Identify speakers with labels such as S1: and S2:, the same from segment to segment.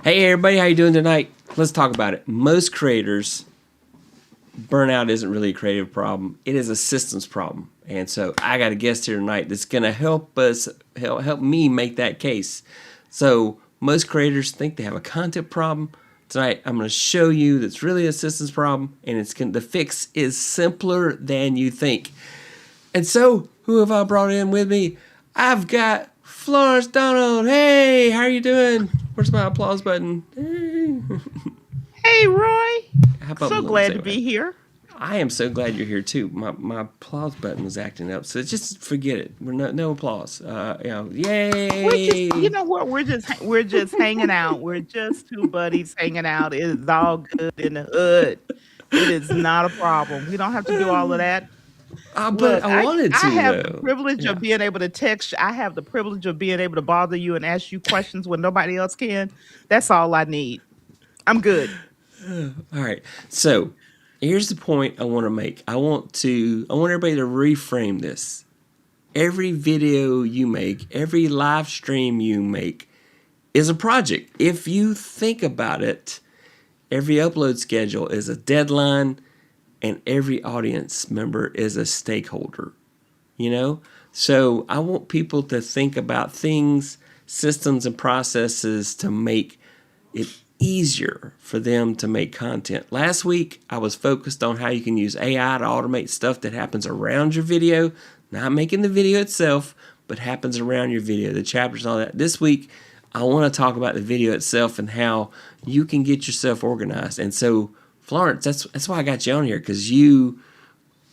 S1: Hey everybody, how you doing tonight? Let's talk about it. Most creators, burnout isn't really a creative problem. It is a systems problem. And so I got a guest here tonight that's going to help me make that case. So most creators think they have a content problem. Tonight I'm going to show you that's really a systems problem, and the fix is simpler than you think. And so, who have I brought in with me? I've got Florence Donald. Hey, how are you doing? Where's my applause button?
S2: Hey, Roy.
S1: How about
S2: So glad to be here.
S1: I am so glad you're here too. My applause button was acting up, so just forget it. We're no applause. Yay!
S2: You know what? We're just hanging out. We're just two buddies hanging out. It is all good in the hood. It is not a problem. We don't have to do all of that.
S1: But
S2: Look,
S1: I wanted
S2: I
S1: to
S2: have the
S1: though.
S2: privilege
S1: Yeah.
S2: of being able to text. I have the privilege of being able to bother you and ask you questions when nobody else can. That's all I need. I'm good.
S1: All right. So here's the point I want to make. I want everybody to reframe this. Every video you make, every live stream you make is a project. If you think about it, every upload schedule is a deadline, and every audience member is a stakeholder. So I want people to think about things, systems, and processes to make it easier for them to make content. Last week, I was focused on how you can use AI to automate stuff that happens around your video, not making the video itself, but happens around your video, the chapters and all that. This week, I want to talk about the video itself and how you can get yourself organized. And so, Florence, that's why I got you on here, because you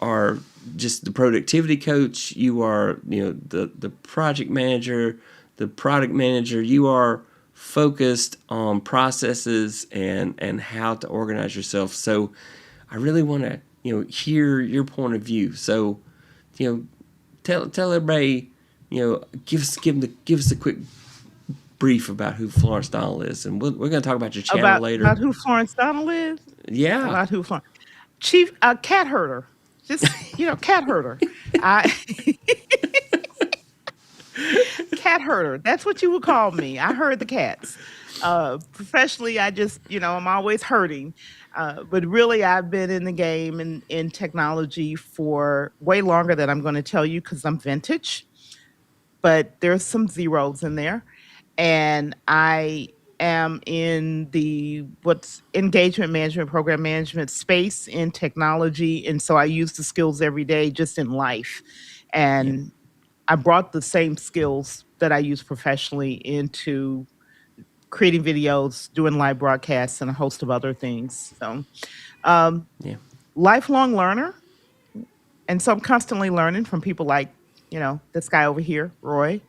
S1: are just the productivity coach. You are, the project manager, the product manager. You are focused on processes and how to organize yourself. So I really want to, hear your point of view. So, tell everybody, give us a quick brief about who Florence Donald is, and we're going to talk about your channel
S2: About
S1: later.
S2: about who Florence Donald is?
S1: Yeah.
S2: About who Florence? Chief cat herder. Just cat herder. I cat herder. That's what you would call me. I herd the cats. Professionally, I just, I'm always herding. But really, I've been in the game in technology for way longer than I'm going to tell you because I'm vintage. But there's some zeros in there. And I am in the what's engagement management, program management space in technology. And so I use the skills every day just in life.
S1: Yeah.
S2: And I brought the same skills that I use professionally into creating videos, doing live broadcasts, and a host of other things. So, um,
S1: Yeah.
S2: lifelong learner. And so I'm constantly learning from people like, this guy over here, Roy,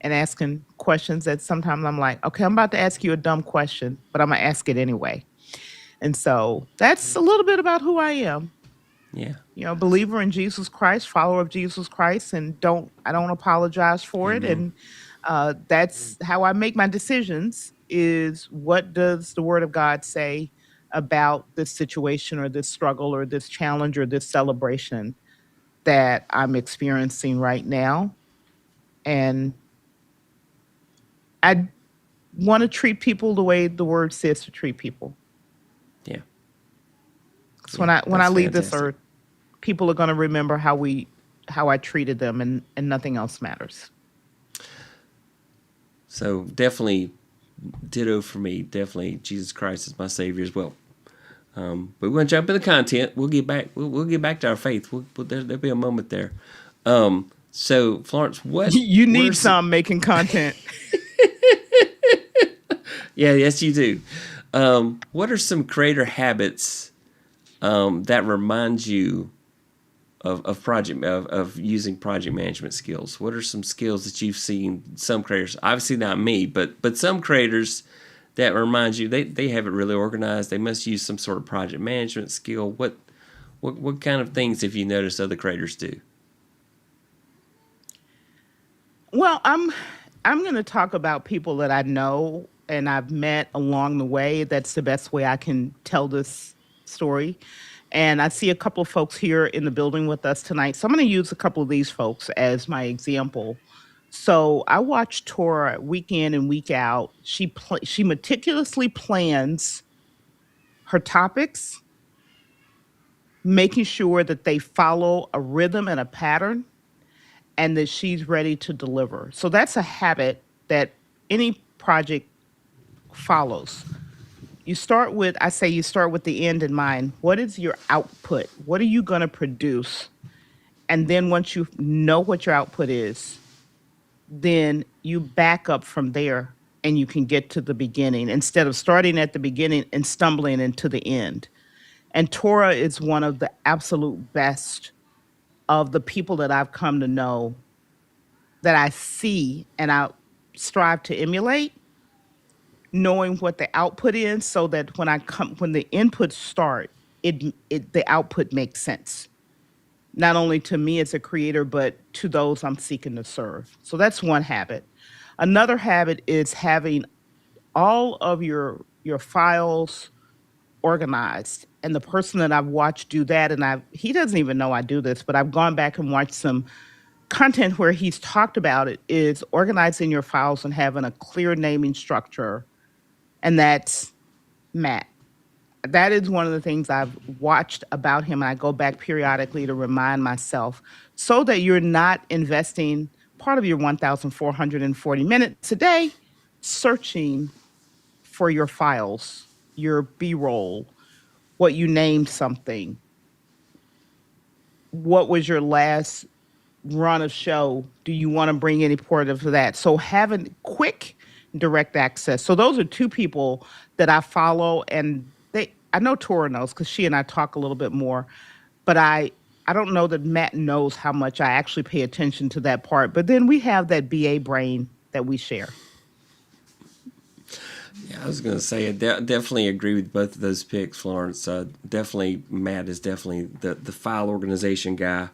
S2: and asking questions that sometimes I'm like, okay, I'm about to ask you a dumb question, but I'm going to ask it anyway. And so that's a little bit about who I am.
S1: Yeah.
S2: Believer in Jesus Christ, follower of Jesus Christ, and I don't apologize for it.
S1: Amen.
S2: And that's how I make my decisions. Is what does the Word of God say about this situation or this struggle or this challenge or this celebration that I'm experiencing right now? And I want to treat people the way the Word says to treat people.
S1: Yeah.
S2: Because
S1: Yeah.
S2: when I
S1: That's
S2: leave this
S1: fantastic.
S2: earth, people are going to remember how I treated them, and nothing else matters.
S1: So definitely ditto for me. Definitely Jesus Christ is my Savior as well. But we're going to jump into content. We'll get back. We'll get back to our faith. There'll be a moment there. So Florence,
S2: You
S1: what are
S2: need some making content.
S1: Yeah, yes, you do. What are some creator habits that remind you of using project management skills? What are some skills that you've seen some creators, obviously not me, but some creators that remind you they have it really organized. They must use some sort of project management skill. What kind of things have you noticed other creators do?
S2: Well, I'm going to talk about people that I know and I've met along the way. That's the best way I can tell this story. And I see a couple of folks here in the building with us tonight. So I'm going to use a couple of these folks as my example So I watch Torah week in and week out. She meticulously plans her topics, making sure that they follow a rhythm and a pattern, and that she's ready to deliver. So that's a habit that any project follows. I say you start with the end in mind. What is your output? What are you going to produce? And then once you know what your output is, then you back up from there and you can get to the beginning instead of starting at the beginning and stumbling into the end. And Torah is one of the absolute best of the people that I've come to know, that I see and I strive to emulate, knowing what the output is so that when the inputs start, the output makes sense. Not only to me as a creator, but to those I'm seeking to serve. So that's one habit. Another habit is having all of your files organized. And the person that I've watched do that, and he doesn't even know I do this, but I've gone back and watched some content where he's talked about it, is organizing your files and having a clear naming structure. And that's Matt. That is one of the things I've watched about him. And I go back periodically to remind myself so that you're not investing part of your 1,440 minutes a day searching for your files, your B roll, what you named something, what was your last run of show, do you want to bring any part of that? So having quick direct access. So those are two people that I follow, and I know Tora knows because she and I talk a little bit more, but I don't know that Matt knows how much I actually pay attention to that part. But then we have that BA brain that we share.
S1: Yeah, I was going to say, I definitely agree with both of those picks, Florence. Definitely, Matt is definitely the file organization guy.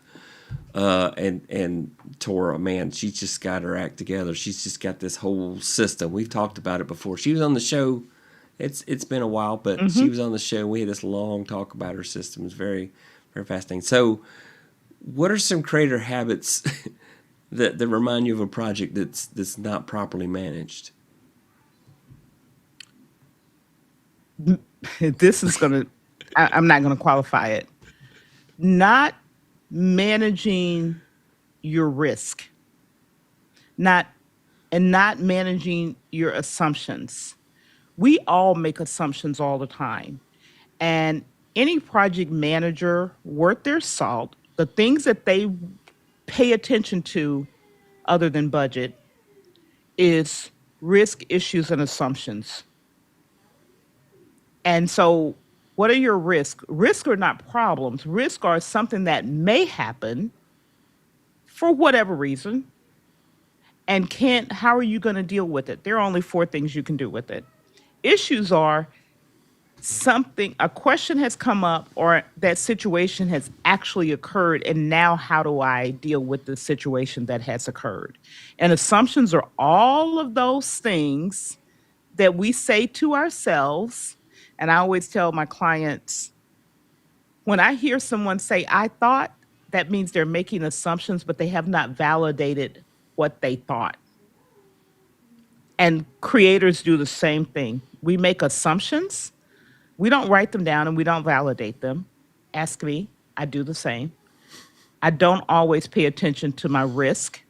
S1: And Torah, man, she's just got her act together. She's just got this whole system. We've talked about it before. She was on the show. It's been a while, but she
S2: Mm-hmm.
S1: was on the show. We had this long talk about her system. It's very, very fascinating. So, what are some creator habits that remind you of a project that's not properly managed?
S2: This is going to, I'm not going to qualify it. Not managing your risk, not not managing your assumptions. We all make assumptions all the time. And any project manager worth their salt, the things that they pay attention to other than budget is risk, issues, and assumptions. And so, what are your risks? Risks are not problems. Risks are something that may happen for whatever reason, and can't, how are you going to deal with it? There are only four things you can do with it. Issues are a question has come up, or that situation has actually occurred, and now how do I deal with the situation that has occurred? And assumptions are all of those things that we say to ourselves. And I always tell my clients, when I hear someone say I thought, that means they're making assumptions, but they have not validated what they thought. And creators do the same thing. We make assumptions, we don't write them down, and we don't validate them. Ask me, I do the same. I don't always pay attention to my risk: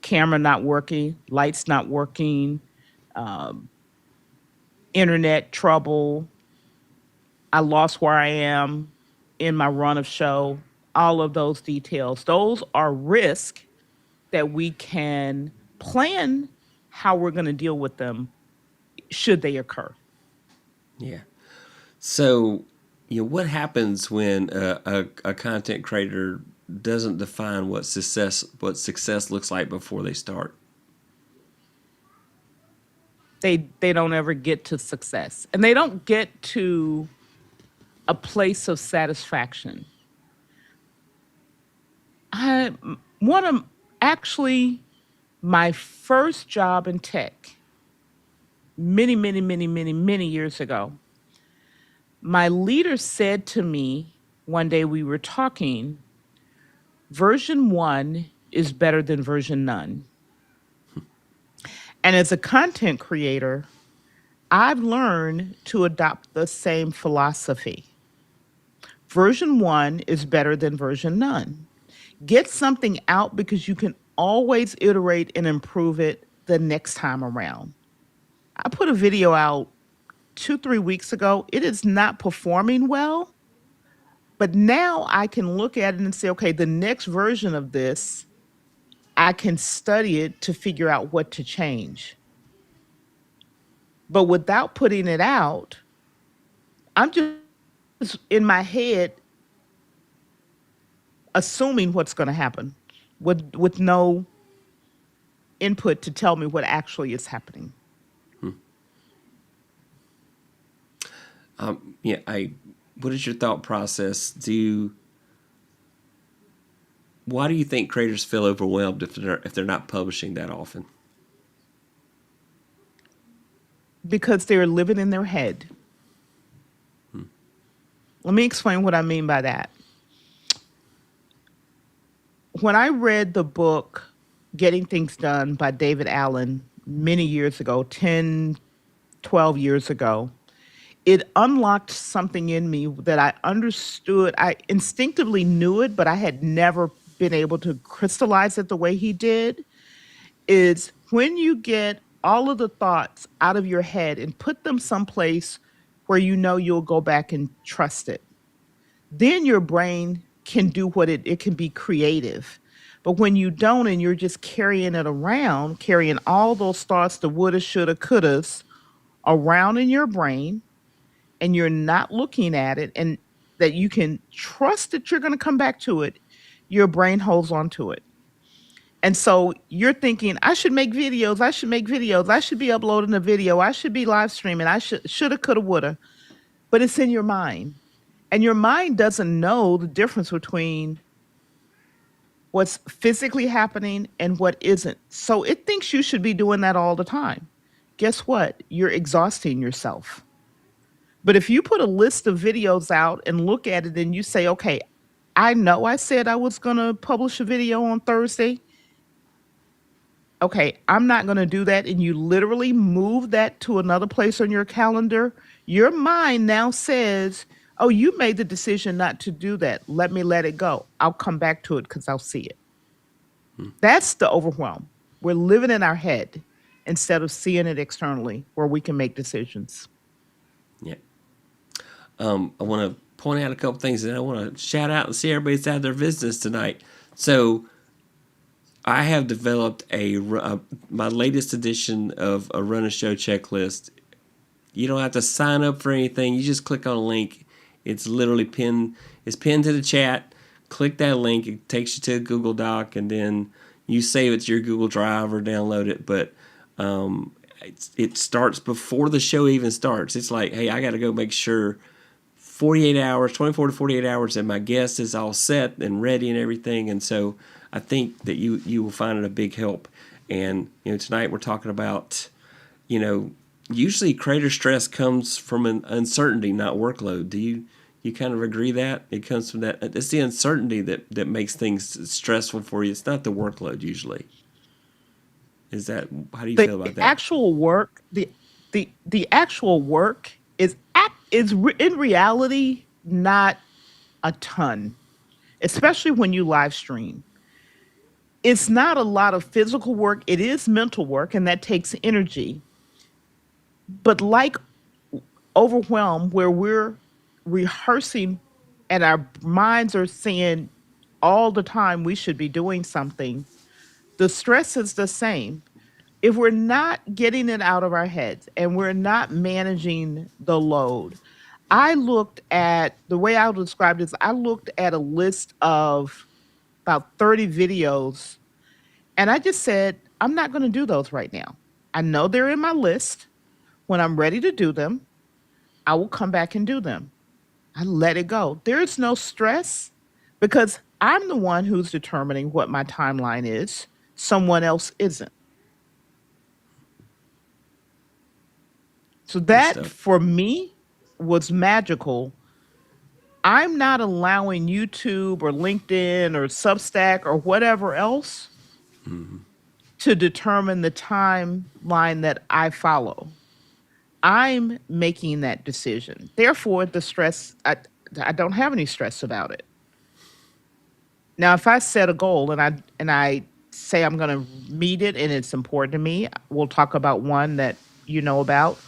S2: camera not working, lights not working, um, internet trouble, I lost where I am in my run of show, all of those details. Those are risks that we can plan how we're going to deal with them should they occur.
S1: Yeah. So, what happens when a content creator doesn't define what success looks like before they start?
S2: They don't ever get to success, and they don't get to a place of satisfaction. I one of actually my first job in tech many years ago, my leader said to me one day, we were talking, version 1 is better than version none. And as a content creator, I've learned to adopt the same philosophy. Version one is better than version none. Get something out because you can always iterate and improve it the next time around. I put a video out 2, 3 weeks ago. It is not performing well, but now I can look at it and say, okay, the next version of this, I can study it to figure out what to change. But without putting it out, I'm just in my head assuming what's going to happen with no input to tell me what actually is happening.
S1: Yeah, I. What is your thought process? Why do you think creators feel overwhelmed if they're not publishing that often?
S2: Because they're living in their head. Let me explain what I mean by that. When I read the book Getting Things Done by David Allen many years ago, 10, 12 years ago, it unlocked something in me that I understood. I instinctively knew it, but I had never been able to crystallize it the way he did. Is when you get all of the thoughts out of your head and put them someplace where you know you'll go back and trust it, then your brain can do what it can be creative. But when you don't and you're just carrying it around, carrying all those thoughts, the woulda, shoulda, couldas around in your brain, and you're not looking at it and that you can trust that you're going to come back to it, your brain holds on to it. And so you're thinking, I should make videos, I should make videos, I should be uploading a video, I should be live streaming, I shoulda, coulda, woulda. But it's in your mind. And your mind doesn't know the difference between what's physically happening and what isn't. So it thinks you should be doing that all the time. Guess what? You're exhausting yourself. But if you put a list of videos out and look at it and you say, okay, I know I said I was going to publish a video on Thursday. Okay, I'm not going to do that. And you literally move that to another place on your calendar. Your mind now says, oh, you made the decision not to do that. Let me let it go. I'll come back to it because I'll see it. That's the overwhelm. We're living in our head instead of seeing it externally where we can make decisions.
S1: Yeah. I want to point out a couple things, and I want to shout out and see everybody's out of their business tonight. So, I have developed my latest edition of a run a show checklist. You don't have to sign up for anything. You just click on a link. It's literally pinned. It's pinned to the chat. Click that link. It takes you to a Google Doc, and then you save it to your Google Drive or download it. But it starts before the show even starts. It's like, hey, I got to go make sure 48 hours, 24 to 48 hours, that my guest is all set and ready and everything. And so I think that you will find it a big help. And tonight we're talking about, usually creator stress comes from an uncertainty, not workload. Do you kind of agree that it comes from that? It's the uncertainty that makes things stressful for you. It's not the workload usually. How do you
S2: The
S1: feel about that?
S2: actual work, the actual work is in reality not a ton, especially when you live stream. It's not a lot of physical work. It is mental work, and that takes energy. But like overwhelm, where we're rehearsing and our minds are saying all the time we should be doing something, the stress is the same. If we're not getting it out of our heads and we're not managing the load, I looked at the way I would describe this, I looked at a list of about 30 videos and I just said, I'm not going to do those right now. I know they're in my list. When I'm ready to do them, I will come back and do them. I let it go. There is no stress because I'm the one who's determining what my timeline is. Someone else isn't. So
S1: Good
S2: that
S1: stuff.
S2: for me was magical. I'm not allowing YouTube or LinkedIn or Substack or whatever else to determine the timeline that I follow. I'm making that decision. Therefore, the stress, I don't have any stress about it. Now, if I set a goal and I say I'm going to meet it and it's important to me, we'll talk about one that you know about.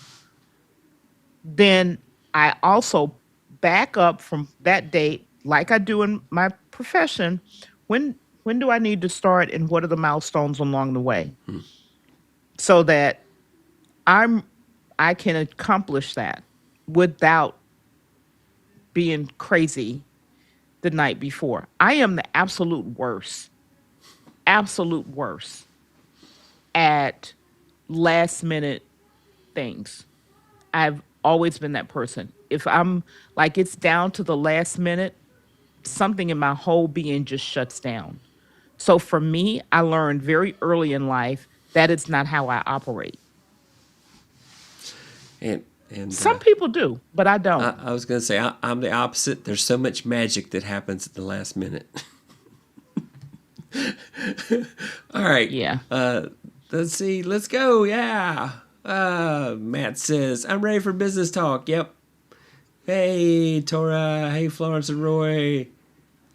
S2: Then I also back up from that date, like I do in my profession. When do I need to start, and what are the milestones along the way, so that I'm I can accomplish that without being crazy the night before. I am the absolute worst at last minute things. I've always been that person. If I'm like it's down to the last minute, something in my whole being just shuts down. So for me, I learned very early in life that it's not how I operate.
S1: And and
S2: Some people do, but I don't.
S1: I was going to say I'm the opposite. There's so much magic that happens at the last minute. All right.
S2: Yeah.
S1: Let's see. Let's go. Yeah. Matt says, I'm ready for business talk. Yep. Hey, Torah. Hey, Florence and Roy.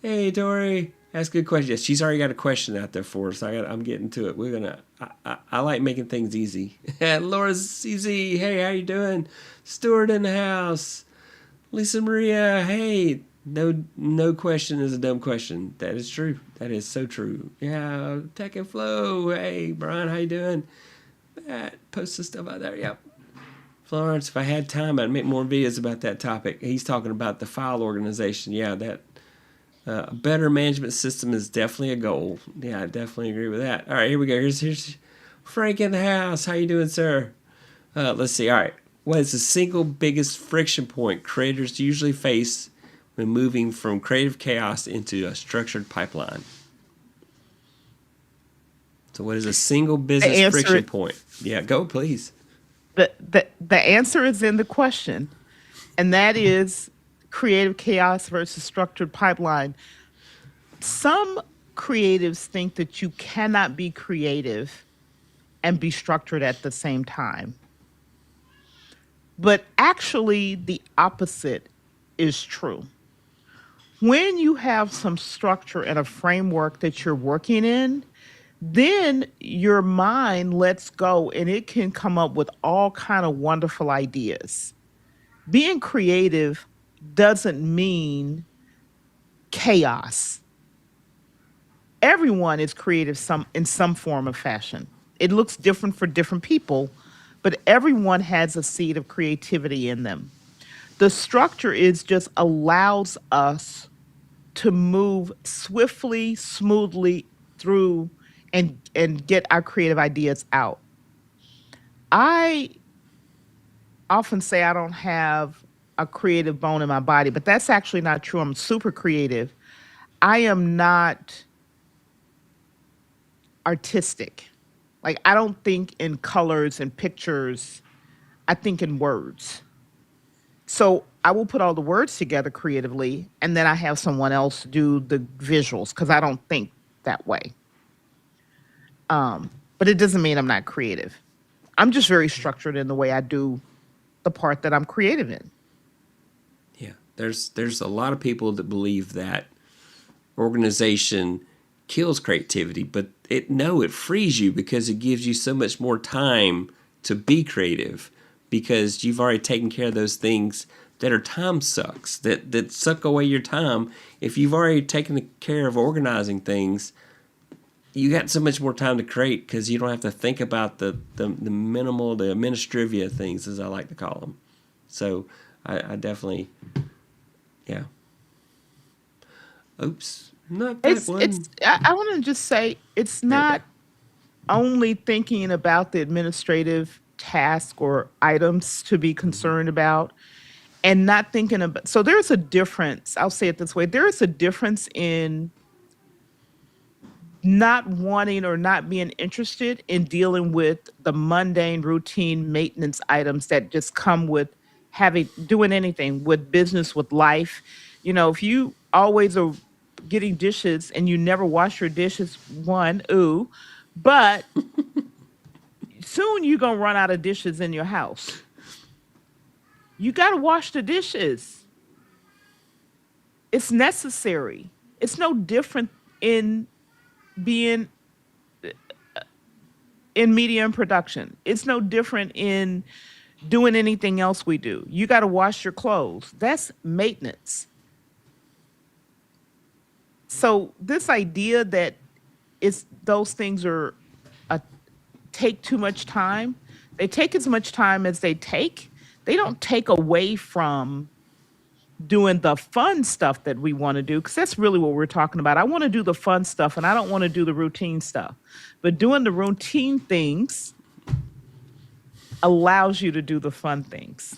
S1: Hey, Tori. Ask a good question. Yes, she's already got a question out there for us. I'm getting to it. We're gonna. I like making things easy. Laura's easy. Hey, how you doing? Stuart in the house. Lisa Maria. Hey, no question is a dumb question. That is true. That is so true. Yeah, Tech and Flow. Hey, Brian, how you doing? Matt, post some stuff out there. Yep. Florence, if I had time, I'd make more videos about that topic. He's talking about the file organization. Yeah, that a better management system is definitely a goal. Yeah, I definitely agree with that. All right, here we go. Here's Frank in the house. How you doing, sir? Let's see. All right. What is the single biggest friction point creators usually face when moving from creative chaos into a structured pipeline? So what is a single business friction point? Yeah, go please.
S2: The answer is in the question, and that is creative chaos versus structured pipeline. Some creatives think that you cannot be creative and be structured at the same time. But actually, the opposite is true. When you have some structure and a framework that you're working in, then your mind lets go and it can come up with all kind of wonderful ideas. Being creative doesn't mean chaos. Everyone is creative in some form of fashion. It looks different for different people, but everyone has a seed of creativity in them. The structure is just allows us to move swiftly, smoothly through and get our creative ideas out. I often say I don't have a creative bone in my body, but that's actually not true. I'm super creative. I am not artistic. Like I don't think in colors and pictures. I think in words. So I will put all the words together creatively, and then I have someone else do the visuals because I don't think that way. But it doesn't mean I'm not creative. I'm just very structured in the way I do the part that I'm creative in.
S1: Yeah, there's a lot of people that believe that organization kills creativity, but it frees you because it gives you so much more time to be creative because you've already taken care of those things that are time sucks that suck away your time. If you've already taken care of organizing things, you got so much more time to create because you don't have to think about the minimal, the administrivia things, as I like to call them. So I definitely, yeah. Oops, not that
S2: It's
S1: one.
S2: it's I want to just say it's
S1: There we go.
S2: not only thinking about the administrative task or items to be concerned about and not thinking about so there's a difference. I'll say it this way. There is a difference in not wanting or not being interested in dealing with the mundane routine maintenance items that just come with having doing anything with business with life. If you always are getting dishes and you never wash your dishes, one, ooh, But soon you're going to run out of dishes in your house. You got to wash the dishes. It's necessary. It's no different in being in media and production. It's no different in doing anything else we do. You got to wash your clothes. That's maintenance. So this idea that it's those things are uh, take too much time. They take as much time as they take. They don't take away from doing the fun stuff that we want to do, because that's really what we're talking about. I want to do the fun stuff and I don't want to do the routine stuff. But doing the routine things allows you to do the fun things.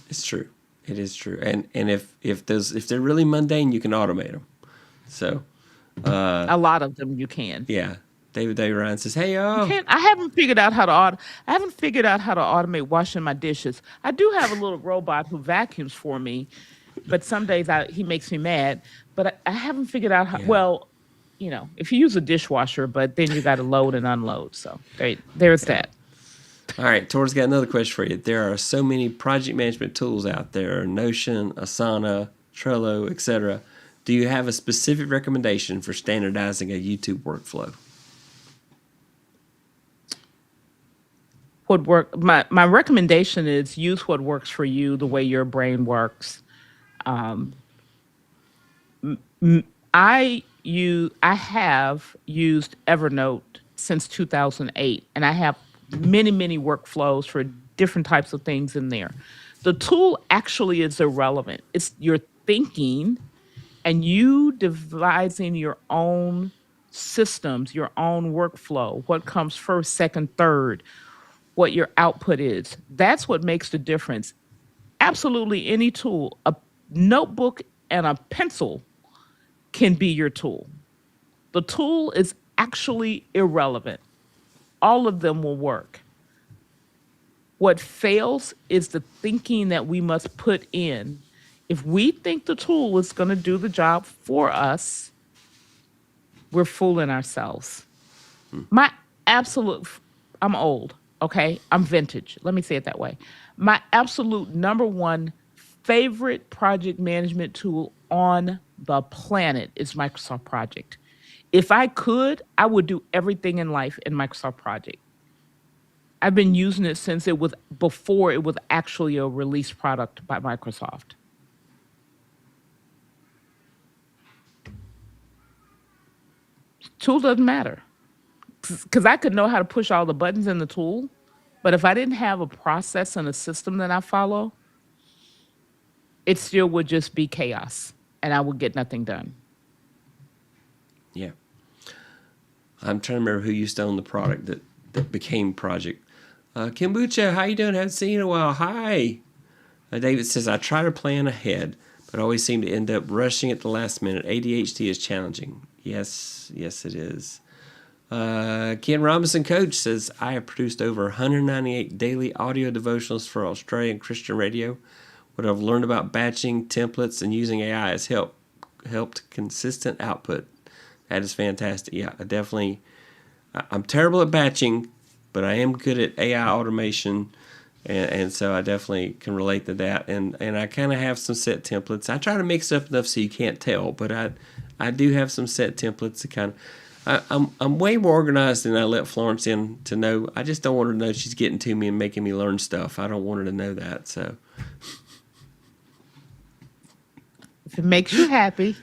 S1: It's true. It is true. And if they're really mundane, you can automate them. So
S2: A lot of them you can.
S1: yeah, David Ryan says, "Hey,
S2: You can't. I haven't figured out how to I haven't figured out how to automate washing my dishes. I do have a little robot who vacuums for me, but some days he makes me mad. But I haven't figured out how.
S1: yeah."
S2: Well, if you use a dishwasher, but then you got to load and unload. So there's that.
S1: All right, Tor's got another question for you. There are so many project management tools out there: Notion, Asana, Trello, etc. Do you have a specific recommendation for standardizing a YouTube workflow?
S2: My recommendation is use what works for you, the way your brain works. Um, I have used Evernote since 2008, and I have many workflows for different types of things in there. The tool actually is irrelevant. It's your thinking and you devising your own systems, your own workflow, what comes first, second, third, what your output is. That's what makes the difference. Absolutely any tool, a notebook and a pencil can be your tool. The tool is actually irrelevant. All of them will work. What fails is the thinking that we must put in. If we think the tool is going to do the job for us, we're fooling ourselves. My absolute, I'm old, okay? I'm vintage. Let me say it that way. My absolute number one favorite project management tool on the planet is Microsoft Project. If I could, I would do everything in life in Microsoft Project. I've been using it since before it was actually a released product by Microsoft. Tool doesn't matter because I could know how to push all the buttons in the tool, but if I didn't have a process and a system that I follow, it still would just be chaos and I would get nothing done.
S1: Yeah. I'm trying to remember who used to own the product that became Project. Kombucha, how you doing? Haven't seen you in a while. Hi. David says, I try to plan ahead, but always seem to end up rushing at the last minute. ADHD is challenging. Yes, it is. Ken Robinson Coach says, I have produced over 198 daily audio devotionals for Australian Christian radio. What I've learned about batching, templates, and using AI has helped consistent output. That is fantastic. Yeah, I'm terrible at batching, but I am good at AI automation, and so I definitely can relate to that. And I kind of have some set templates. I try to mix up enough so you can't tell, but I do have some set templates to kind of. I'm way more organized than I let Florence in to know. I just don't want her to know she's getting to me and making me learn stuff. I don't want her to know that. So
S2: if it makes you happy,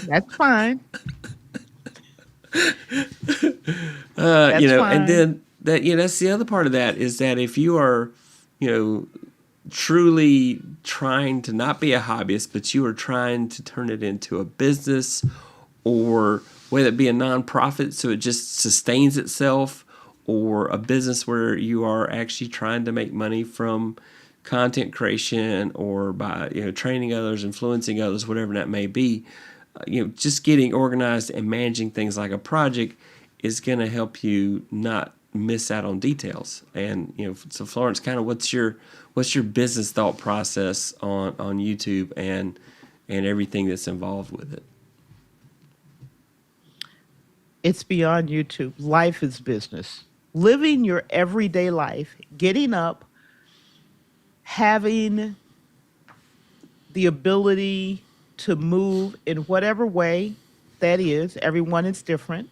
S2: that's fine.
S1: That's
S2: fine.
S1: And then that's the other part of that is that if you are, truly trying to not be a hobbyist, but you are trying to turn it into a business, or whether it be a nonprofit so it just sustains itself, or a business where you are actually trying to make money from content creation or by training others, influencing others, whatever that may be, just getting organized and managing things like a project is going to help you not miss out on details. And so Florence, kind of what's your business thought process on YouTube and everything that's involved with it?
S2: It's beyond YouTube. Life is business. Living your everyday life, getting up, having the ability to move in whatever way that is. Everyone is different,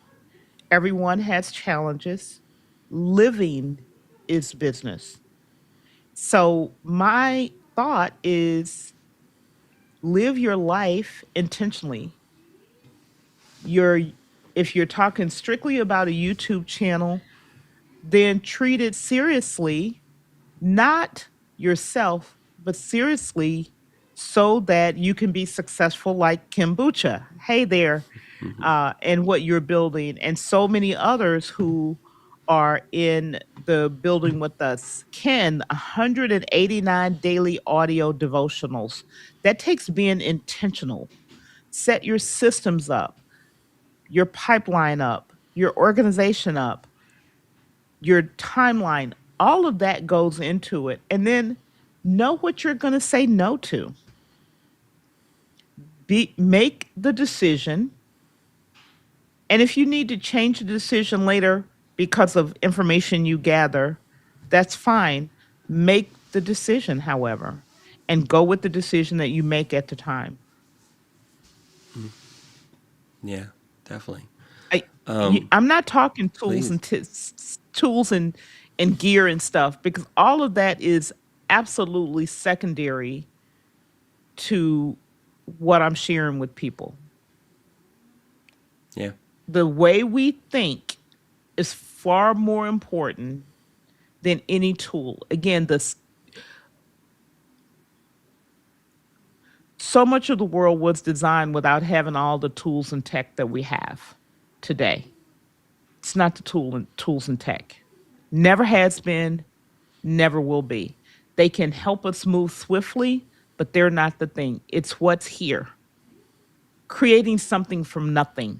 S2: everyone has challenges. Living is business. So, my thought is live your life intentionally. You're, if you're talking strictly about a YouTube channel, then treat it seriously, not yourself, but seriously, so that you can be successful like Kombucha. Hey there,
S1: Hmm.
S2: and what you're building, and so many others who are in the building with us. Ken, 189 daily audio devotionals. That takes being intentional. Set your systems up, your pipeline up, your organization up, your timeline. All of that goes into it. And then know what you're going to say no to. Make the decision. And if you need to change the decision later because of information you gather, that's fine. Make the decision, however, and go with the decision that you make at the time.
S1: Yeah, definitely.
S2: I,
S1: Um,
S2: I'm not talking tools
S1: Please.
S2: and tools and gear and stuff, because all of that is absolutely secondary to what I'm sharing with people.
S1: Yeah.
S2: The way we think is far more important than any tool. Again, so much of the world was designed without having all the tools and tech that we have today. It's not the tools and tech. Never has been, never will be. They can help us move swiftly, but they're not the thing. It's what's here. Creating something from nothing.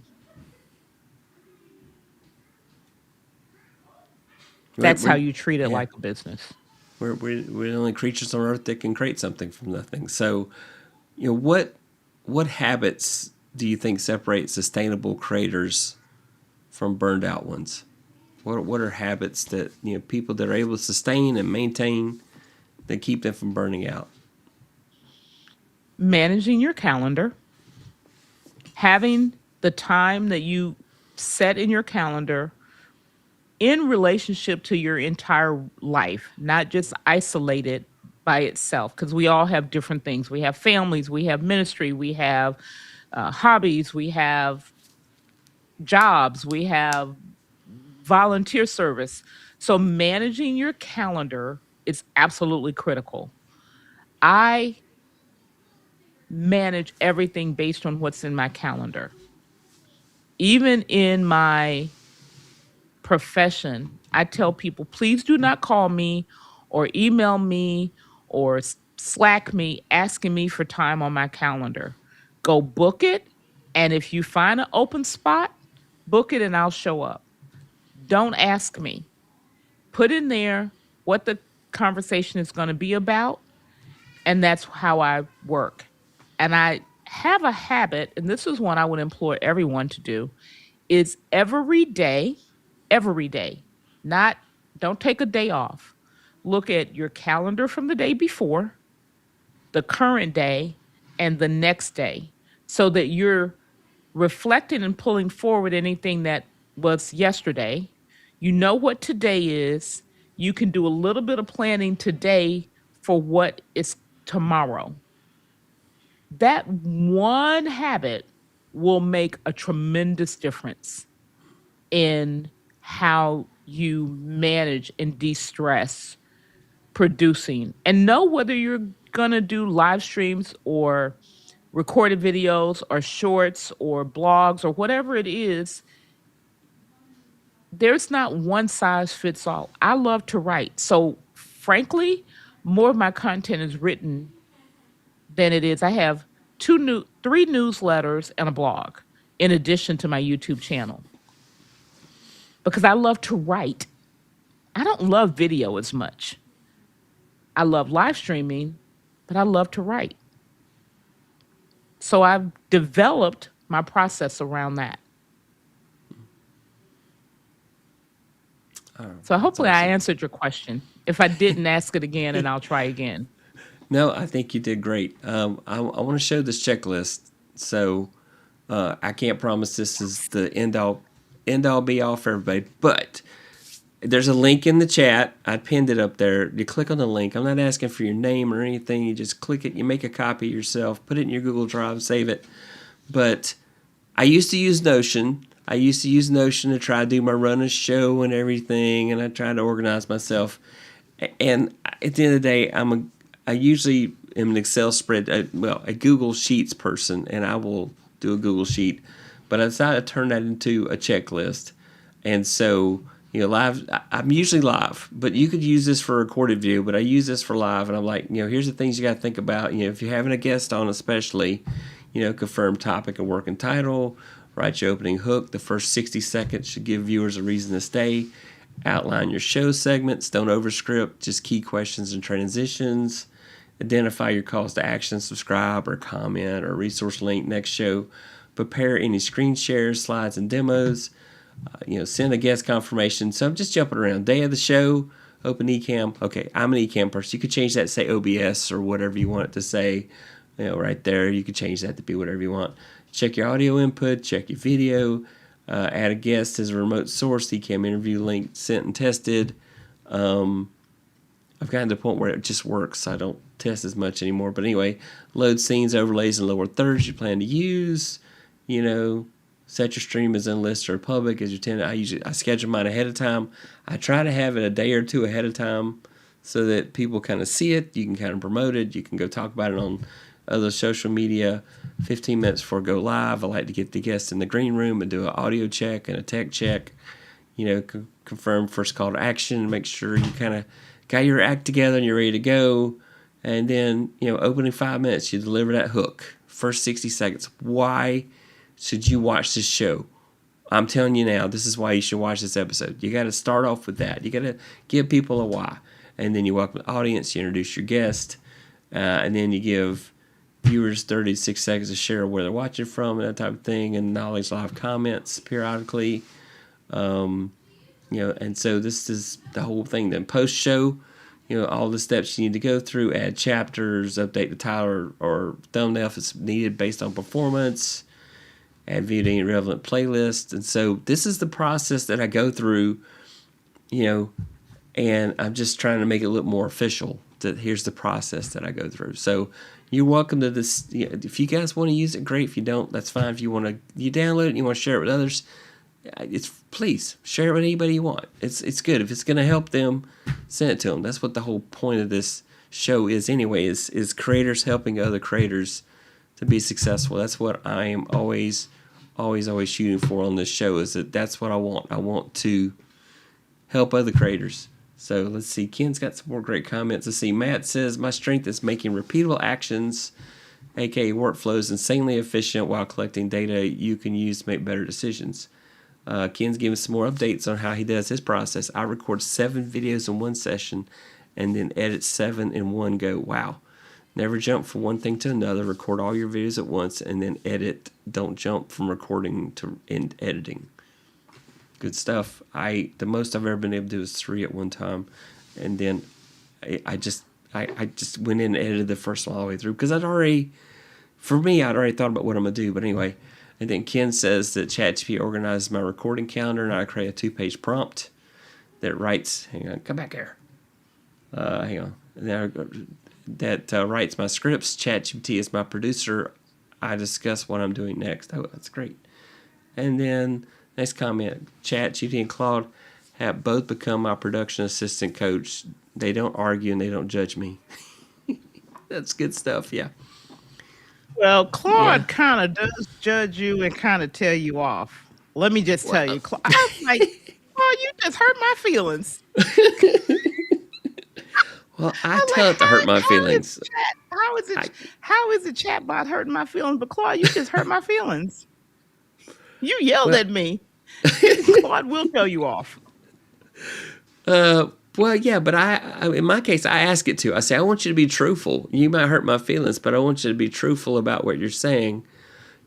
S1: We're,
S2: That's how
S1: we're
S2: you treat it
S1: yeah.
S2: like a business.
S1: We're the only creatures on earth that can create something from nothing. So, what habits do you think separate sustainable creators from burned out ones? What are habits that people that are able to sustain and maintain that keep them from burning out?
S2: Managing your calendar, having the time that you set in your calendar in relationship to your entire life, not just isolated by itself, because we all have different things. We have families, we have ministry, we have hobbies, we have jobs, we have volunteer service. So managing your calendar is absolutely critical. I manage everything based on what's in my calendar. Even in my profession, I tell people, please do not call me or email me or Slack me asking me for time on my calendar. Go book it. And if you find an open spot, book it and I'll show up. Don't ask me. Put in there what the conversation is going to be about. And that's how I work. And I have a habit, and this is one I would implore everyone to do, is every day, not, don't take a day off. Look at your calendar from the day before, the current day, and the next day, so that you're reflecting and pulling forward anything that was yesterday. You know what today is. You can do a little bit of planning today for what is tomorrow. That one habit will make a tremendous difference in how you manage and de-stress producing, and know whether you're going to do live streams or recorded videos or shorts or blogs or whatever it is. There's not one size fits all. I love to write, so frankly, more of my content is written than it is. I have three newsletters and a blog in addition to my YouTube channel, because I love to write. I don't love video as much. I love live streaming, but I love to write. So I've developed my process around that. So
S1: That's
S2: hopefully I
S1: awesome.
S2: answered your question. If I didn't, ask it again and I'll try again.
S1: No, I think you did great. I want to show this checklist. So I can't promise this is the end all be all for everybody, but there's a link in the chat. I pinned it up there. You click on the link. I'm not asking for your name or anything. You just click it. You make a copy yourself. Put it in your Google Drive. Save it. But I used to use Notion. I used to use Notion to try to do my run a show and everything, and I tried to organize myself. And at the end of the day, I usually am an Excel spread, a Google Sheets person, and I will do a Google Sheet. But I decided to turn that into a checklist, and so live. I'm usually live, but you could use this for a recorded video. But I use this for live, and I'm like, here's the things you got to think about. If you're having a guest on, especially, confirm topic and working title. Write your opening hook. The first 60 seconds should give viewers a reason to stay. Outline your show segments. Don't overscript. Just key questions and transitions. Identify your calls to action. Subscribe or comment or resource link next show. Prepare any screen shares, slides, and demos. Send a guest confirmation. So I'm just jumping around. Day of the show. Open Ecamm. Okay, I'm an Ecamm person. You could change that to say OBS or whatever you want it to say. Right there. You could change that to be whatever you want. Check your audio input, check your video, add a guest as a remote source, Ecamm interview link sent and tested. I've gotten to the point where it just works. I don't test as much anymore. But anyway, load scenes, overlays, and lower thirds you plan to use. Set your stream as unlisted or public as your tenant. I schedule mine ahead of time. I try to have it a day or two ahead of time so that people kind of see it. You can kind of promote it. You can go talk about it on other social media. 15 minutes before go live, I like to get the guests in the green room and do an audio check and a tech check. Confirm first call to action, make sure you kind of got your act together and you're ready to go. And then, opening 5 minutes, you deliver that hook. First 60 seconds. Why should you watch this show? I'm telling you now, this is why you should watch this episode. You got to start off with that. You got to give people a why. And then you welcome the audience, you introduce your guest, and then you give viewers 36 seconds to share where they're watching from and that type of thing, and knowledge live comments periodically. And so this is the whole thing. Then post show, all the steps you need to go through, add chapters, update the title or thumbnail if it's needed based on performance, add video to any relevant playlist. And so this is the process that I go through, and I'm just trying to make it look more official. That here's the process that I go through. So you're welcome to this. If you guys want to use it, great. If you don't, that's fine. If you want to, you download it and you want to share it with others, please share it with anybody you want. It's good. If it's going to help them, send it to them. That's what the whole point of this show is anyway, is creators helping other creators to be successful. That's what I am always shooting for on this show, is that's what I want. I want to help other creators. So let's see. Ken's got some more great comments. Let's see. Matt says, my strength is making repeatable actions, aka workflows, insanely efficient while collecting data you can use to make better decisions. Ken's giving some more updates on how he does his process. I record 7 videos in one session and then edit 7 in one go. Wow. Never jump from one thing to another. Record all your videos at once and then edit. Don't jump from recording to editing. Good stuff. The most I've ever been able to do is 3 at one time, and then I just went in and edited the first one all the way through because I'd already thought about what I'm gonna do. But anyway, and then Ken says that ChatGPT organizes my recording calendar, and I create a 2-page prompt that writes. Hang on, come back here. Hang on. That writes my scripts. ChatGPT is my producer. I discuss what I'm doing next. Oh, that's great. And then next comment, ChatGPT and Claude have both become my production assistant coach. They don't argue and they don't judge me. That's good stuff, yeah.
S2: Well, Claude kind of does judge you and kind of tell you off. Let me just tell you, Claude, I was like, oh, you just hurt my feelings.
S1: Well, I tell it to hurt my feelings.
S2: How is the chatbot hurting my feelings? But Claude, you just hurt my feelings. You yelled at me. Claude will tell you off.
S1: Well, yeah, but I in my case, I ask it to. I say, I want you to be truthful. You might hurt my feelings, but I want you to be truthful about what you're saying.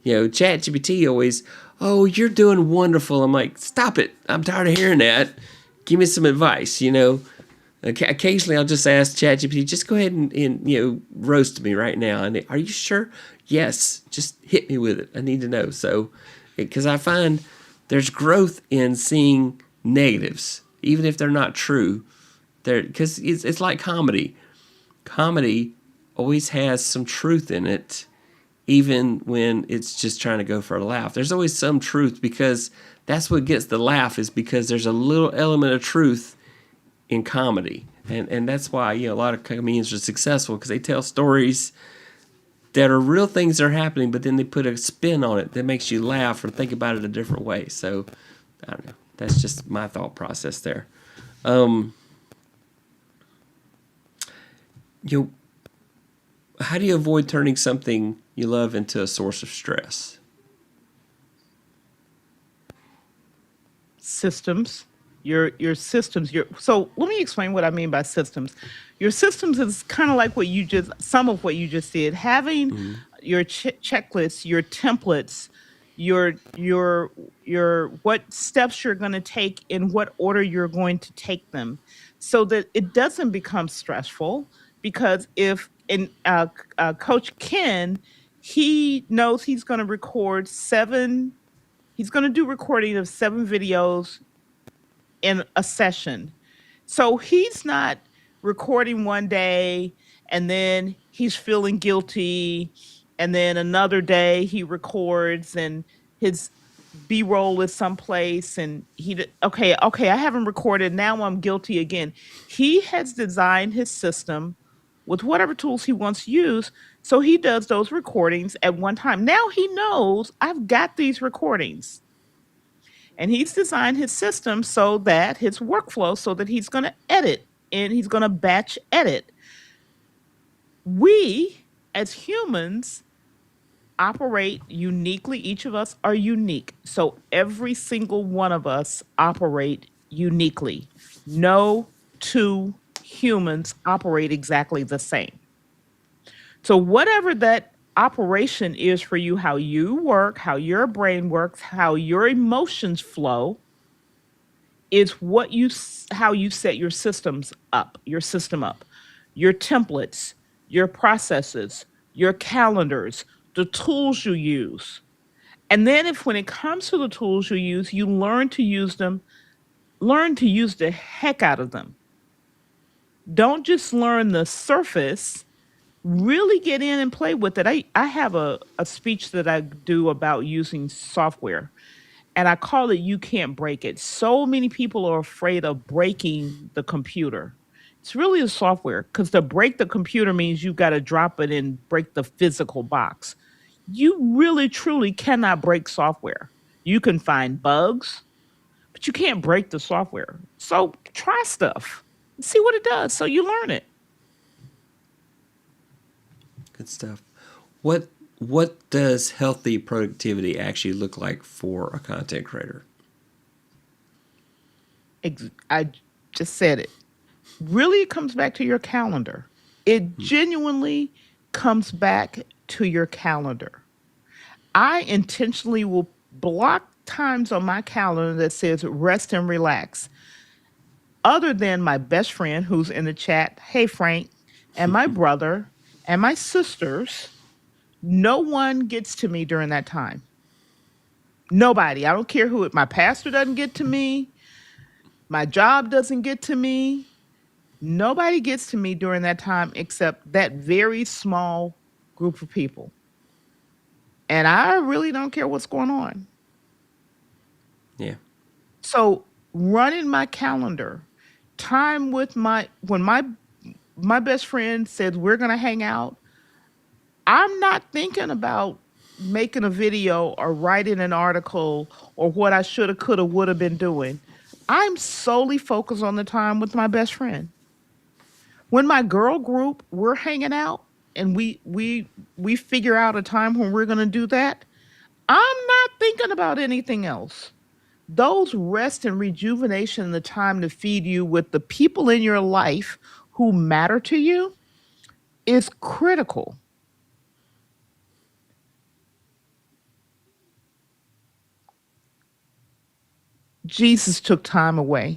S1: ChatGPT always, oh, you're doing wonderful. I'm like, stop it. I'm tired of hearing that. give me some advice. Occasionally I'll just ask ChatGPT, just go ahead and roast me right now. And are you sure? Yes, just hit me with it. I need to know. So, because I find there's growth in seeing negatives, even if they're not true. Because it's like comedy. Comedy always has some truth in it, even when it's just trying to go for a laugh. There's always some truth, because that's what gets the laugh, is because there's a little element of truth in comedy. And that's why a lot of comedians are successful, because they tell stories that are real things that are happening, but then they put a spin on it that makes you laugh or think about it a different way. So I don't know. That's just my thought process there. You How do you avoid turning something you love into a source of stress?
S2: Systems. Your systems. So let me explain what I mean by systems. Your systems is kind of like some of what you just did. Having
S1: Mm-hmm.
S2: your checklists, your templates, your what steps you're going to take, in what order you're going to take them, so that it doesn't become stressful. Because if in Coach Ken, he knows he's going to record seven. He's going to do recording of 7 videos in a session. So he's not recording one day and then he's feeling guilty, and then another day he records and his B-roll is someplace, and okay, I haven't recorded, now I'm guilty again. He has designed his system with whatever tools he wants to use, so he does those recordings at one time. Now he knows I've got these recordings, and he's designed his system so that his workflow, so that he's going to edit and he's going to batch edit. We as humans operate uniquely. Each of us are unique. So every single one of us operate uniquely. No two humans operate exactly the same. So whatever that operation is for you, how you work, how your brain works, how your emotions flow, is how you set your system up, your templates, your processes, your calendars, the tools you use. And then, if when it comes to the tools you use, you learn to use them, learn to use the heck out of them. Don't just learn the surface, really get in and play with it. I have a speech that I do about using software, and I call it "You Can't Break It." So many people are afraid of breaking the computer. It's really the software, because to break the computer means you got to drop it and break the physical box. You really, truly cannot break software. You can find bugs, but you can't break the software. So try stuff, see what it does, so you learn it.
S1: Good stuff. What does healthy productivity actually look like for a content creator?
S2: I just said it. Really, it comes back to your calendar. It genuinely comes back to your calendar. I intentionally will block times on my calendar that says rest and relax. Other than my best friend who's in the chat, hey Frank, and my brother and my sisters, no one gets to me during that time. Nobody. I don't care who my pastor doesn't get to me, my job doesn't get to me. Nobody gets to me during that time except that very small group of people. And I really don't care what's going on.
S1: Yeah.
S2: So running my calendar, time with when my best friend said we're gonna hang out, I'm not thinking about making a video or writing an article or what I shoulda, coulda, woulda been doing. I'm solely focused on the time with my best friend. When my girl group, we're hanging out and we figure out a time when we're gonna do that, I'm not thinking about anything else. Those rest and rejuvenation and the time to feed you with the people in your life who matter to you is critical. Jesus took time away.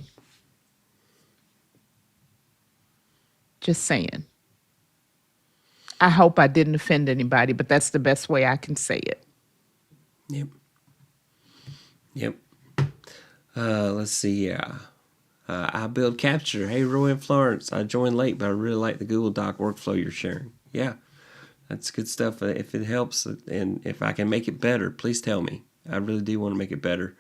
S2: Just saying. I hope I didn't offend anybody, but that's the best way I can say it.
S1: Yep. Yep. Let's see. Yeah. I build capture. Hey, Roy and Florence. I joined late, but I really like the Google Doc workflow you're sharing. Yeah. That's good stuff. If it helps and if I can make it better, please tell me. I really do want to make it better.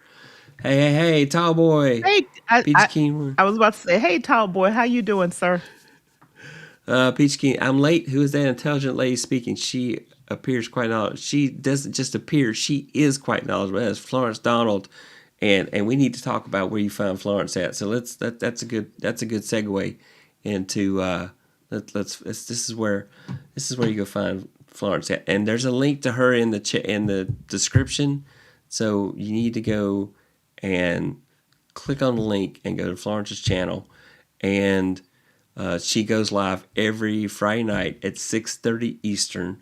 S1: Hey, tall boy.
S2: Hey,
S1: Peach King.
S2: I was about to say, hey, tall boy, how you doing, sir?
S1: Peach King, I'm late. Who is that intelligent lady speaking? She appears quite knowledgeable. She doesn't just appear. She is quite knowledgeable. That's Florence Donald, and we need to talk about where you found Florence at. So that's a good segue into this is where you go find Florence at. And there's a link to her in the description. So you need to go and click on the link and go to Florence's channel, and she goes live every Friday night at 6:30 Eastern.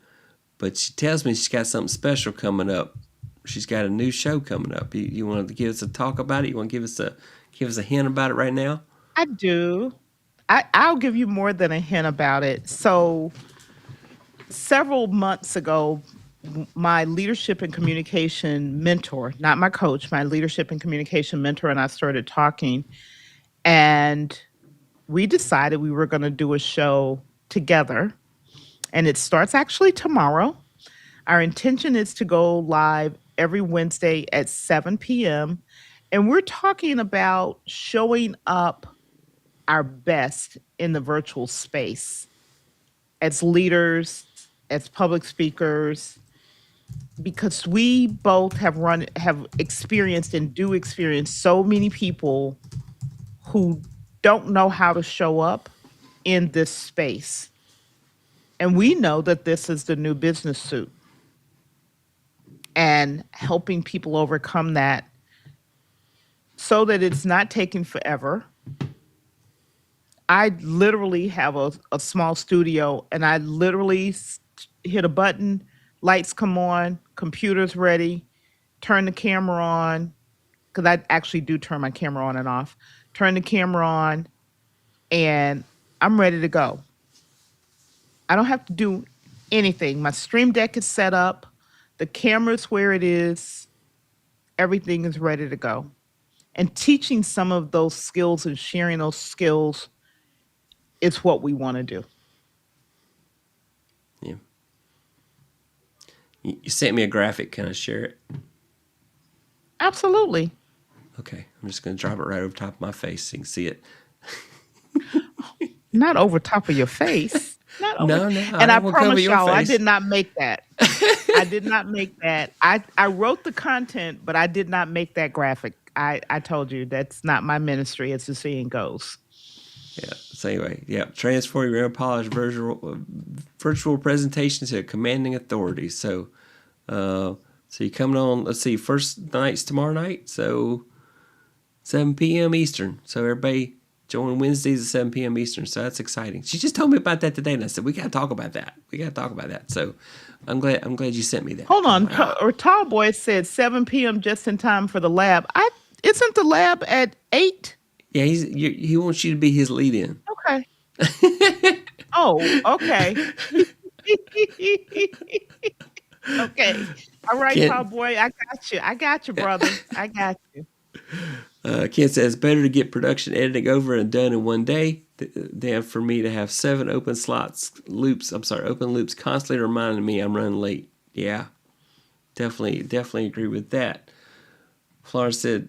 S1: But she tells me she's got something special coming up. She's got a new show coming up. You want to give us a talk about it? You want to give us a hint about it right now?
S2: I do. I'll give you more than a hint about it. So, several months ago, my leadership and communication mentor, not my coach, my leadership and communication mentor, and I started talking, and we decided we were going to do a show together. And it starts actually tomorrow. Our intention is to go live every Wednesday at 7 p.m. And we're talking about showing up our best in the virtual space as leaders, as public speakers, because we both have experienced and do experience so many people who don't know how to show up in this space. And we know that this is the new business suit, and helping people overcome that so that it's not taking forever. I literally have a small studio, and I literally hit a button, lights come on, computer's ready, turn the camera on, because I actually do turn my camera on and off, turn the camera on, and I'm ready to go. I don't have to do anything. My stream deck is set up, the camera's where it is, everything is ready to go. And teaching some of those skills and sharing those skills is what we want to do.
S1: Yeah. You sent me a graphic. Can I share it?
S2: Absolutely.
S1: Okay. I'm just going to drop it right over top of my face so you can see it.
S2: Not over top of your face. Not over.
S1: No.
S2: And I promise y'all, I did not make that. I did not make that. I wrote the content, but I did not make that graphic. I told you that's not my ministry. It's the saying goes.
S1: Yeah. So anyway, yeah. Transform your unpolished virtual presentation to a commanding authority. So you're coming on. Let's see. First night's tomorrow night. So 7 p.m. Eastern. So everybody join Wednesdays at 7 p.m. Eastern. So that's exciting. She just told me about that today, and I said we got to talk about that. So I'm glad you sent me that.
S2: Hold on. Or Tall Boy said 7 p.m. just in time for the lab. Isn't the lab at 8?
S1: Yeah, he wants you to be his lead-in.
S2: Okay. Oh, okay. Okay. All right, Tall Boy. I got you, brother. I got you.
S1: Ken says, better to get production editing over and done in one day than for me to have 7 open loops constantly reminding me I'm running late. Yeah, definitely agree with that. Florence said,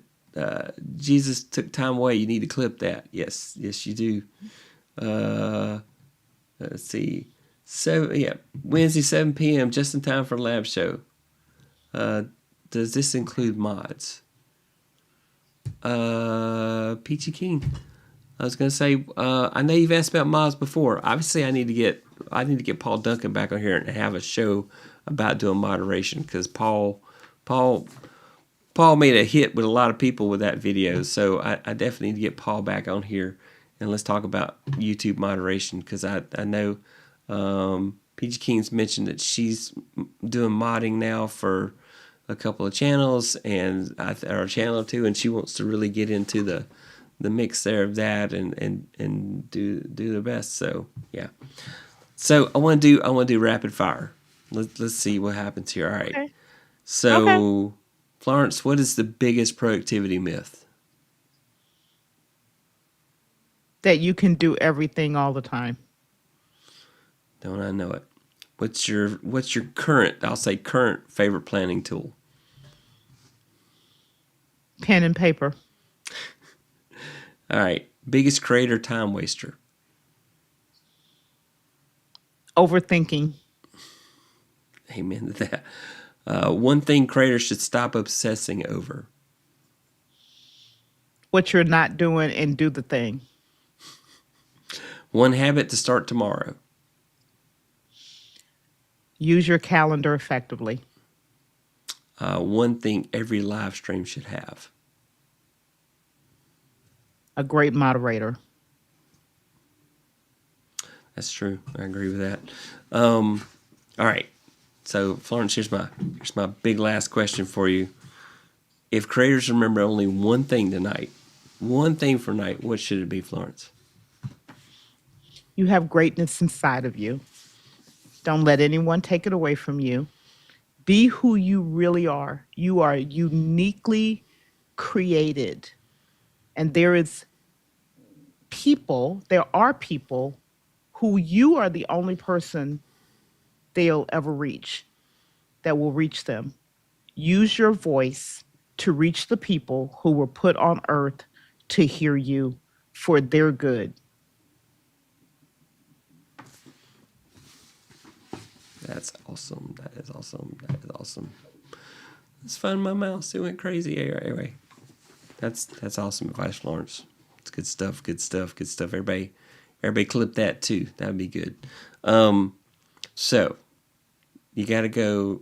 S1: Jesus took time away. You need to clip that. Yes, you do. Let's see. Wednesday, 7 p.m., just in time for a lab show. Does this include mods? Peachy King. I was gonna say, I know you've asked about mods before. Obviously, I need to get Paul Duncan back on here and have a show about doing moderation, because Paul made a hit with a lot of people with that video. So I definitely need to get Paul back on here and let's talk about YouTube moderation, because I know Peachy King's mentioned that she's doing modding now for a couple of channels and our channel too, and she wants to really get into the mix there of that and do the best. So yeah. So I want to do rapid fire. Let's see what happens here. All right.
S2: Okay. Okay.
S1: So Florence, what is the biggest productivity myth?
S2: That you can do everything all the time.
S1: Don't I know it? What's your current, I'll say current favorite planning tool?
S2: Pen and paper.
S1: All right. Biggest creator time waster.
S2: Overthinking.
S1: Amen to that. One thing creators should stop obsessing over.
S2: What you're not doing and do the thing.
S1: One habit to start tomorrow.
S2: Use your calendar effectively.
S1: One thing every live stream should have.
S2: A great moderator.
S1: That's true. I agree with that. All right. So Florence, here's my big last question for you. If creators remember only one thing tonight, one thing for night, what should it be, Florence?
S2: You have greatness inside of you. Don't let anyone take it away from you. Be who you really are. You are uniquely created. And there are people who you are the only person they'll ever reach that will reach them. Use your voice to reach the people who were put on earth to hear you for their good.
S1: That's awesome. That is awesome. That is awesome. Let's find my mouse. It went crazy. Anyway, that's awesome advice, Florence. It's good stuff. Good stuff. Good stuff. Everybody clip that too. That'd be good. So you got to go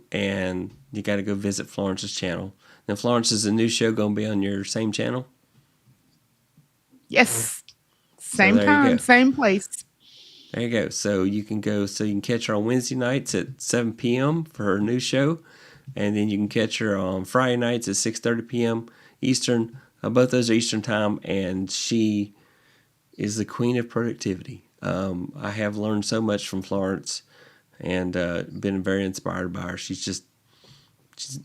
S1: visit Florence's channel. Now, Florence, is a new show going to be on your same channel?
S2: Yes.
S1: So
S2: Same
S1: there you
S2: time,
S1: go.
S2: same place.
S1: There you go. So you can catch her on Wednesday nights at 7 p.m. for her new show, and then you can catch her on Friday nights at 6:30 p.m. Eastern. Both those are Eastern time, and she is the queen of productivity. I have learned so much from Florence, and been very inspired by her. She's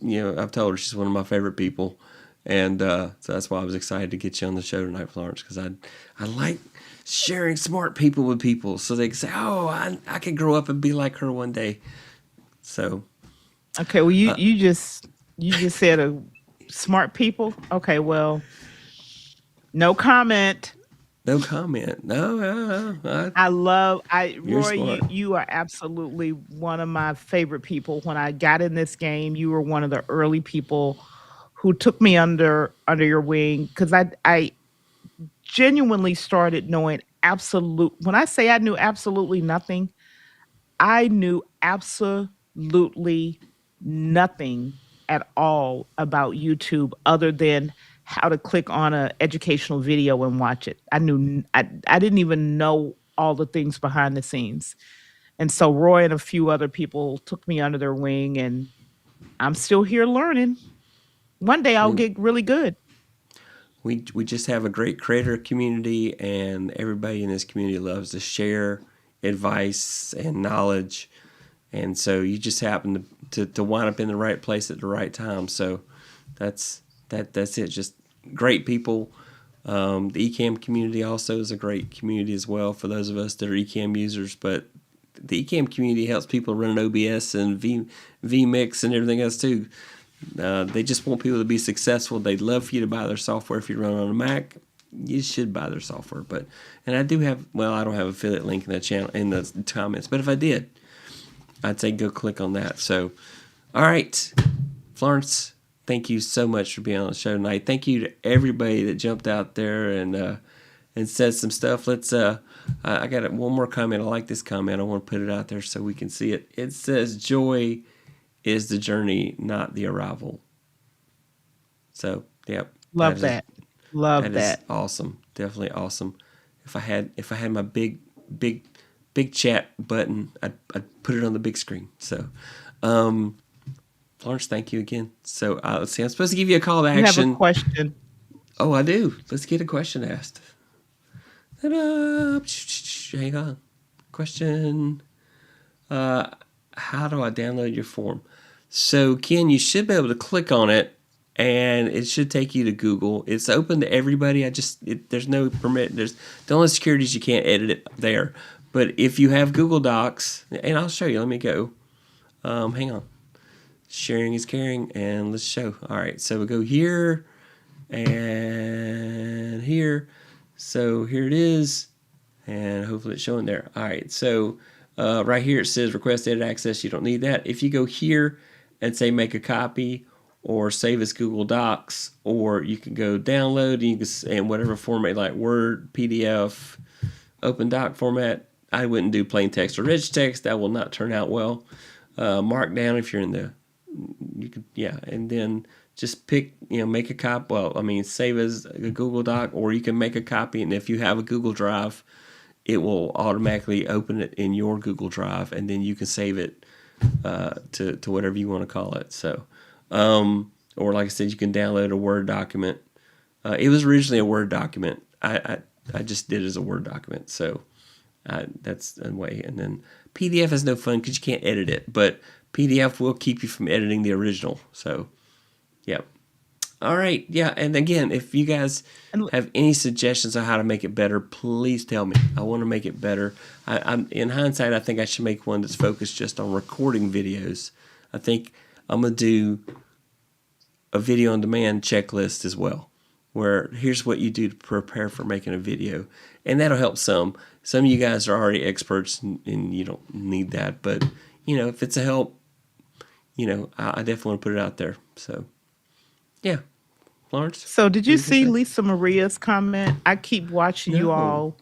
S1: I've told her she's one of my favorite people, and so that's why I was excited to get you on the show tonight, Florence, because I like sharing smart people with people, so they can say, "Oh, I could grow up and be like her one day." So,
S2: Okay, well you just said a smart people. Okay, well, no comment.
S1: no comment. No, you're
S2: Roy,
S1: smart.
S2: you are absolutely one of my favorite people. When I got in this game, you were one of the early people who took me under your wing, because I genuinely started knowing when I say I knew absolutely nothing, I knew absolutely nothing at all about YouTube other than how to click on a educational video and watch it. I didn't even know all the things behind the scenes. And so Roy and a few other people took me under their wing, and I'm still here learning. One day I'll get really good.
S1: We just have a great creator community, and everybody in this community loves to share advice and knowledge. And so you just happen to wind up in the right place at the right time. So that's it. Just great people. The Ecamm community also is a great community as well for those of us that are Ecamm users. But the Ecamm community helps people run an OBS and vMix and everything else too. They just want people to be successful. They'd love for you to buy their software. If you run on a Mac, you should buy their software. And I do have, well, I don't have an affiliate link in the channel in the comments, but if I did, I'd say go click on that. So, all right, Florence, thank you so much for being on the show tonight. Thank you to everybody that jumped out there and said some stuff. I got one more comment. I like this comment. I want to put it out there so we can see it. It says, "Joy is the journey, not the arrival." So, yep.
S2: Love that. Love
S1: That is
S2: that.
S1: awesome. Definitely awesome. If I had my big chat button, I'd put it on the big screen. So, Florence, thank you again. So, let's see. I'm supposed to give you a call to
S2: You have a
S1: action.
S2: question.
S1: Oh, I do. Let's get a question asked. Ta-da! Hang on. Question. How do I download your form? So, Ken, you should be able to click on it, and it should take you to Google. It's open to everybody. There's no permit. There's the only security is you can't edit it there. But if you have Google Docs, and I'll show you. Let me go. Hang on. Sharing is caring, and let's show. All right, so we go here and here. So here it is, and hopefully it's showing there. All right, so right here it says request edit access. You don't need that. If you go here and say make a copy or save as Google Docs, or you can go download and you can in whatever format like Word, PDF, Open Doc format. I wouldn't do plain text or rich text. That will not turn out well. Markdown if you're in the you could and then just pick make a copy. Well, I mean save as a Google Doc, or you can make a copy, and if you have a Google Drive, it will automatically open it in your Google Drive, and then you can save it to whatever you want to call it. So, or like I said, you can download a Word document. It was originally a Word document. I just did it as a Word document. So that's a way. And then PDF is no fun because you can't edit it, but PDF will keep you from editing the original. So, yeah. All right, yeah, and again, if you guys have any suggestions on how to make it better, please tell me. I want to make it better. I'm in hindsight, I think I should make one that's focused just on recording videos. I think I'm gonna do a video on demand checklist as well, where here's what you do to prepare for making a video, and that'll help some. Some of you guys are already experts, and you don't need that, but if it's a help, I definitely want to put it out there. So, yeah. Florence,
S2: So, did
S1: what
S2: you
S1: you can
S2: see
S1: say?
S2: Lisa Maria's comment? I keep watching you
S1: No.
S2: all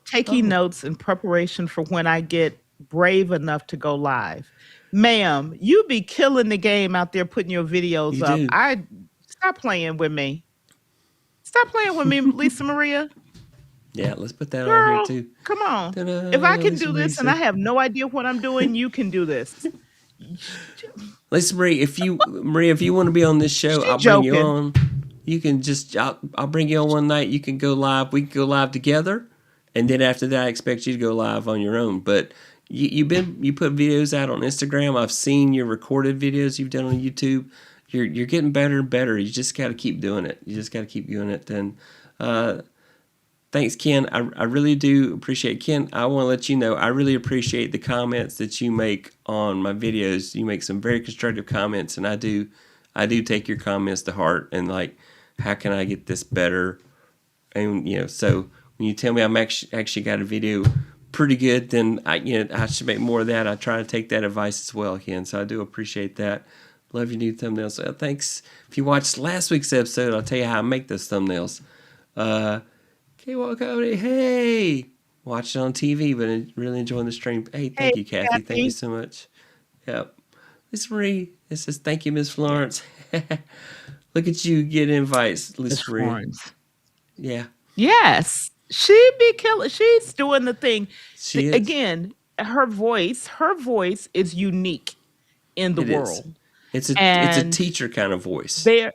S2: taking
S1: Oh,
S2: notes in preparation for when I get brave enough to go live. Ma'am, you be killing the game out there putting your videos
S1: you
S2: up.
S1: do.
S2: I Stop playing with me. Stop playing with me, Lisa Maria.
S1: Yeah, let's put that on here
S2: Girl,
S1: too.
S2: come on. If I
S1: Ta-da,
S2: can
S1: Lisa
S2: do
S1: Marie
S2: this and I
S1: said.
S2: have no idea what I'm doing, you can do this.
S1: Lisa Marie, if you want to be on this show,
S2: She
S1: I'll bring you
S2: joking.
S1: on. You can I'll bring you on one night. You can go live. We can go live together, and then after that, I expect you to go live on your own. But you put videos out on Instagram. I've seen your recorded videos you've done on YouTube. You're getting better and better. You just got to keep doing it. You just got to keep doing it. Then, thanks, Ken. I really do appreciate Ken. I want to let you know I really appreciate the comments that you make on my videos. You make some very constructive comments, and I do take your comments to heart. And like, how can I get this better? And so when you tell me I'm actually got a video pretty good, then I should make more of that. I try to take that advice as well, Ken. So I do appreciate that. Love your new thumbnails. Thanks. If you watched last week's episode, I'll tell you how I make those thumbnails. Uh, K-Walk Cody, hey! Watched it on TV, but really enjoying the stream. Hey,
S2: Hey,
S1: thank you, Kathy. Thank you
S2: Kathy.
S1: so much. Yep. Miss Marie, it says, thank you, Miss Florence. Look at you get invites,
S2: Miss
S1: Miss Marie.
S2: Florence.
S1: Yeah,
S2: Yes, she be killing. She's doing the thing.
S1: she is.
S2: Again, her voice is unique in the
S1: It is.
S2: world,
S1: It's a
S2: and
S1: teacher kind of voice.
S2: there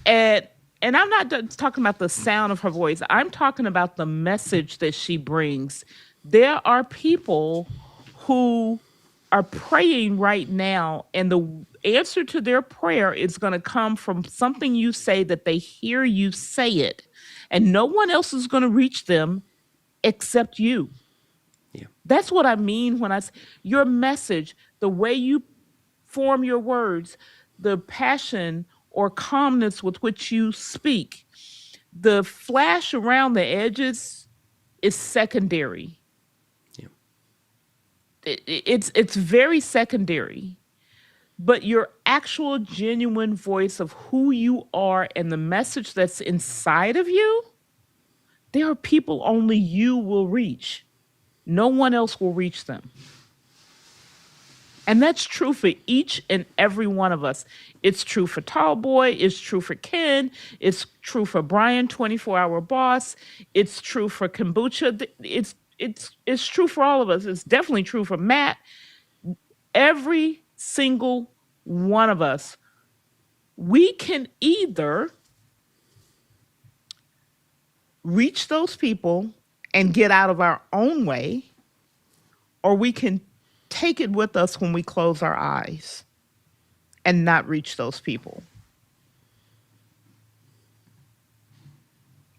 S2: and I'm not just talking about the sound of her voice. I'm talking about the message that she brings. There are people who are praying right now, and the answer to their prayer is going to come from something you say that they hear you say it, and no one else is going to reach them except you.
S1: Yeah.
S2: That's what I mean when your message, the way you form your words, the passion or calmness with which you speak, the flash around the edges is secondary.
S1: Yeah.
S2: It's very secondary. But your actual genuine voice of who you are and the message that's inside of you, there are people only you will reach. No one else will reach them. And that's true for each and every one of us. It's true for Tallboy. It's true for Ken. It's true for Brian, 24-hour boss. It's true for Kombucha. It's true for all of us. It's definitely true for Matt. Every single one of us. We can either reach those people and get out of our own way, or we can take it with us when we close our eyes and not reach those people.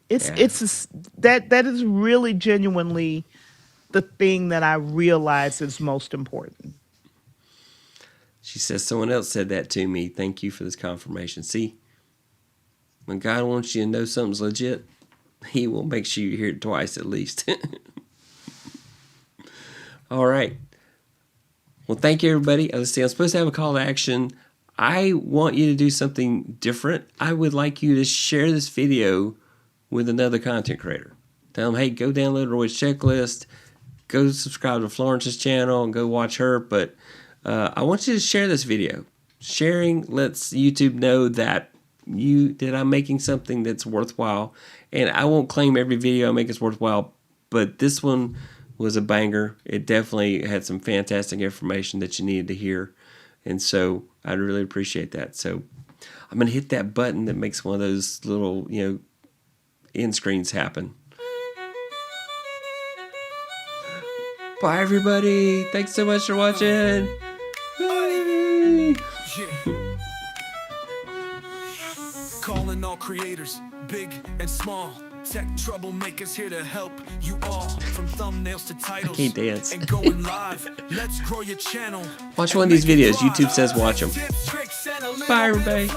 S1: Yeah.
S2: That is really genuinely the thing that I realize is most important.
S1: She says, someone else said that to me. Thank you for this confirmation. See, when God wants you to know something's legit, he will make sure you hear it twice at least. All right. Well, thank you, everybody. Let's see, I'm supposed to have a call to action. I want you to do something different. I would like you to share this video with another content creator. Tell them, hey, go download Roy's checklist. Go subscribe to Florence's channel and go watch her. But I want you to share this video. Sharing lets YouTube know that I'm making something that's worthwhile. And I won't claim every video I make is worthwhile, but this one was a banger. It definitely had some fantastic information that you needed to hear. And so I really appreciate that. So I'm going to hit that button that makes one of those little, end screens happen. Bye, everybody. Thanks so much for watching. Bye.
S3: Calling all creators, big and small. Tech troublemakers here to help you all. From thumbnails to titles.
S1: I can't dance.
S3: And going live. Let's grow your channel.
S1: Watch one of these videos. YouTube says watch them. Bye, everybody.